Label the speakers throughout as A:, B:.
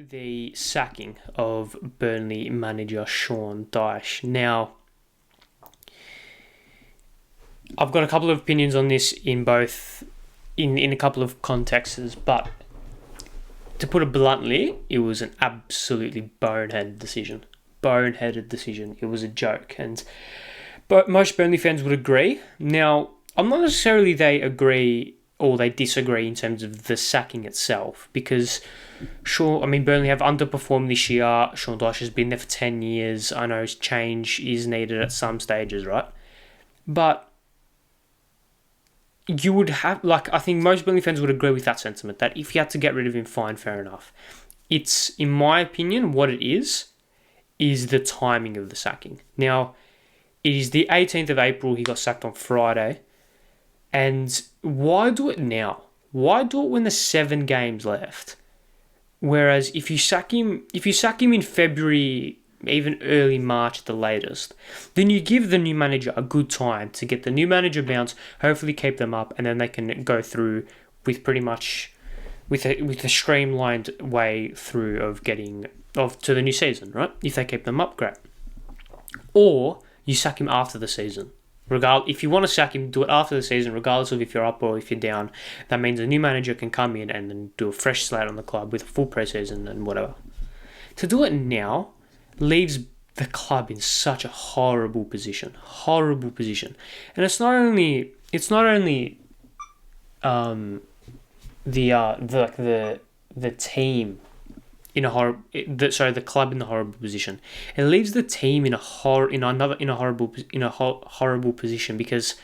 A: the sacking of Burnley manager Sean Dyche. Now, I've got a couple of opinions on this in a couple of contexts, but to put it bluntly, it was an absolutely boneheaded decision. It was a joke, but most Burnley fans would agree. Now, I'm not necessarily they agree or they disagree in terms of the sacking itself, because Burnley have underperformed this year. Sean Dyche has been there for 10 years. I know change is needed at some stages, right? But you would have, I think most Burnley fans would agree with that sentiment, that if you had to get rid of him, fine, fair enough. It's, in my opinion, what it is the timing of the sacking. Now, it is the 18th of April, he got sacked on Friday, and why do it now? Why do it when there's 7 games left? Whereas if you sack him in February, even early March at the latest, then you give the new manager a good time to get the new manager bounce, hopefully keep them up, and then they can go through with pretty much with a streamlined way through to the new season, right? If they keep them up, great. Or you sack him after the season. If you want to sack him, do it after the season, regardless of if you're up or if you're down. That means a new manager can come in and then do a fresh slate on the club with a full preseason and whatever. To do it now leaves the club in such a horrible position. And it's not only the team in the club in the horrible position. It leaves the team in a horrible position, because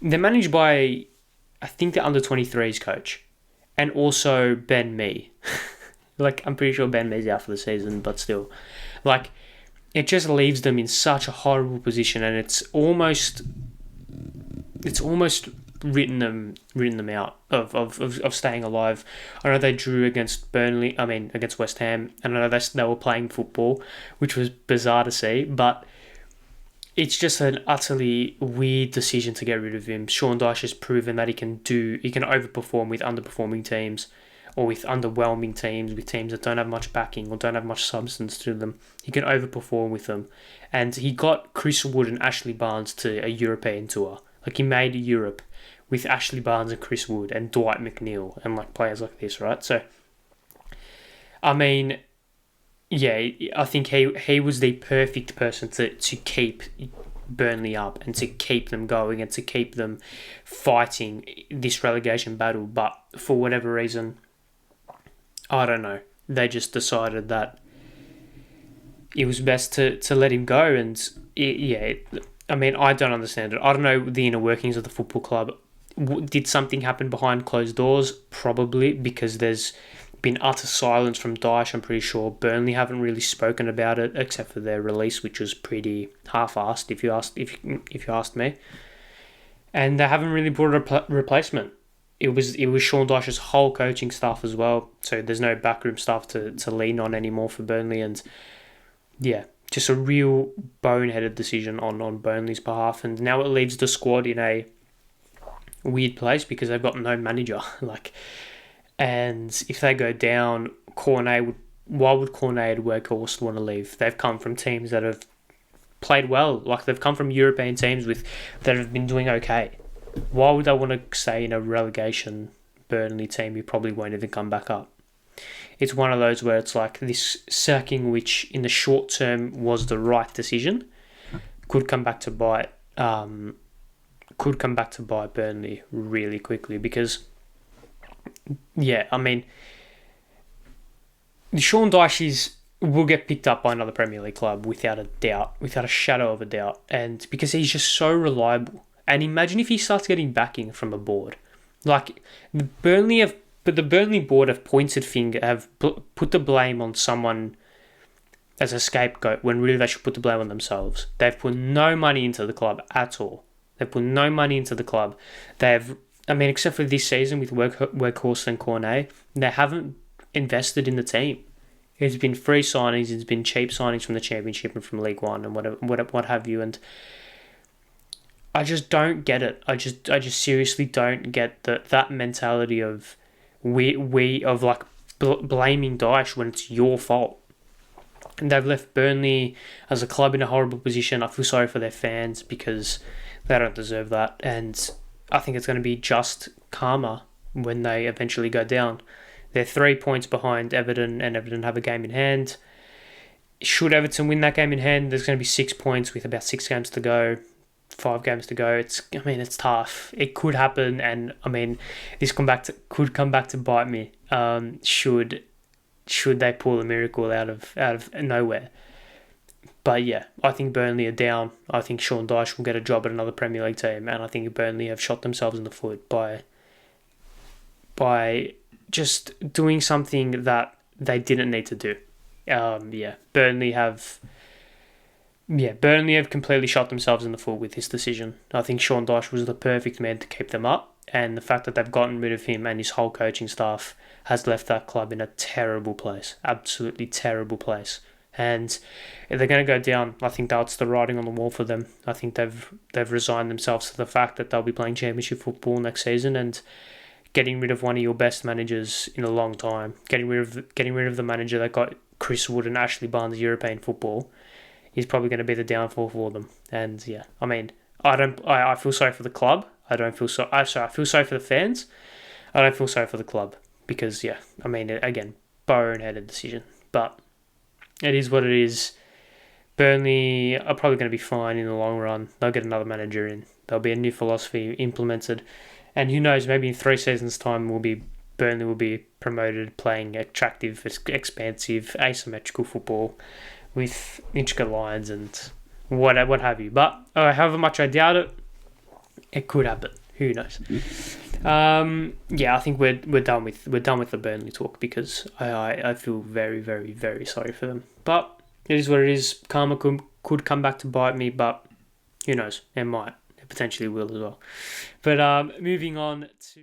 A: they're managed by, I think, the under-23s coach, and also Ben Mee. I'm pretty sure Ben Mee's out for the season, but still, it just leaves them in such a horrible position, and it's almost written them out of staying alive. I know they drew against West Ham, and I know they were playing football, which was bizarre to see, but it's just an utterly weird decision to get rid of him. Sean Dyche has proven that he can overperform with underperforming teams, or with underwhelming teams, with teams that don't have much backing or don't have much substance to them. He can overperform with them. And he got Chris Wood and Ashley Barnes to a European tour. He made Europe with Ashley Barnes and Chris Wood and Dwight McNeil and players like this, right? So, I think he was the perfect person to keep Burnley up and to keep them going and to keep them fighting this relegation battle. But for whatever reason, I don't know, they just decided that it was best to let him go. And I don't understand it. I don't know the inner workings of the football club. Did something happen behind closed doors? Probably, because there's been utter silence from Dyche. I'm pretty sure Burnley haven't really spoken about it, except for their release, which was pretty half-assed, if you asked me. And they haven't really brought a replacement. It was Sean Dyche's whole coaching staff as well, so there's no backroom staff to lean on anymore for Burnley, and yeah, just a real boneheaded decision on Burnley's behalf. And now it leaves the squad in a weird place because they've got no manager. And if they go down, why would Cornet and Weghorst want to leave? They've come from teams that have played well. They've come from European teams that have been doing okay. Why would they want to stay in a relegation Burnley team who probably won't even come back up? It's one of those where it's this sacking, which in the short term was the right decision, could come back to bite Burnley really quickly, because Sean Dyche will get picked up by another Premier League club without a doubt, without a shadow of a doubt, and because he's just so reliable. And imagine if he starts getting backing from a board. The Burnley board have put the blame on someone as a scapegoat, when really they should put the blame on themselves. They've put no money into the club at all. Except for this season with Weghorst and Cornet, they haven't invested in the team. It's been free signings, it's been cheap signings from the Championship and from League One and what have you. And I just don't get it. I just seriously don't get that mentality of blaming Dyche when it's your fault. And they've left Burnley as a club in a horrible position. I feel sorry for their fans because they don't deserve that. And I think it's going to be just karma when they eventually go down. They're 3 points behind Everton, and Everton have a game in hand. Should Everton win that game in hand, there's going to be 6 points with about 6 games to go, 5 games to go. It's tough. It could happen, and this could come back to bite me. Should they pull a miracle out of nowhere? But yeah, I think Burnley are down. I think Sean Dyche will get a job at another Premier League team, and I think Burnley have shot themselves in the foot by just doing something that they didn't need to do. Burnley have completely shot themselves in the foot with this decision. I think Sean Dyche was the perfect man to keep them up, and the fact that they've gotten rid of him and his whole coaching staff has left that club in a terrible place, absolutely terrible place. And if they're going to go down, I think that's the writing on the wall for them. I think they've resigned themselves to the fact that they'll be playing championship football next season, and getting rid of one of your best managers in a long time, getting rid of the manager that got Chris Wood and Ashley Barnes European football, is probably going to be the downfall for them. And yeah, I feel sorry for the club. I feel sorry for the fans. I don't feel sorry for the club because again, boneheaded decision, but it is what it is. Burnley are probably going to be fine in the long run. They'll get another manager in. There'll be a new philosophy implemented. And who knows, maybe in 3 seasons' time, Burnley will be promoted, playing attractive, expansive, asymmetrical football with intricate lines and what have you. But however much I doubt it, it could happen. Who knows? I think we're done with the Burnley talk because I feel very, very, very sorry for them. But it is what it is. Karma could come back to bite me, but who knows? It might. It potentially will as well. But moving on to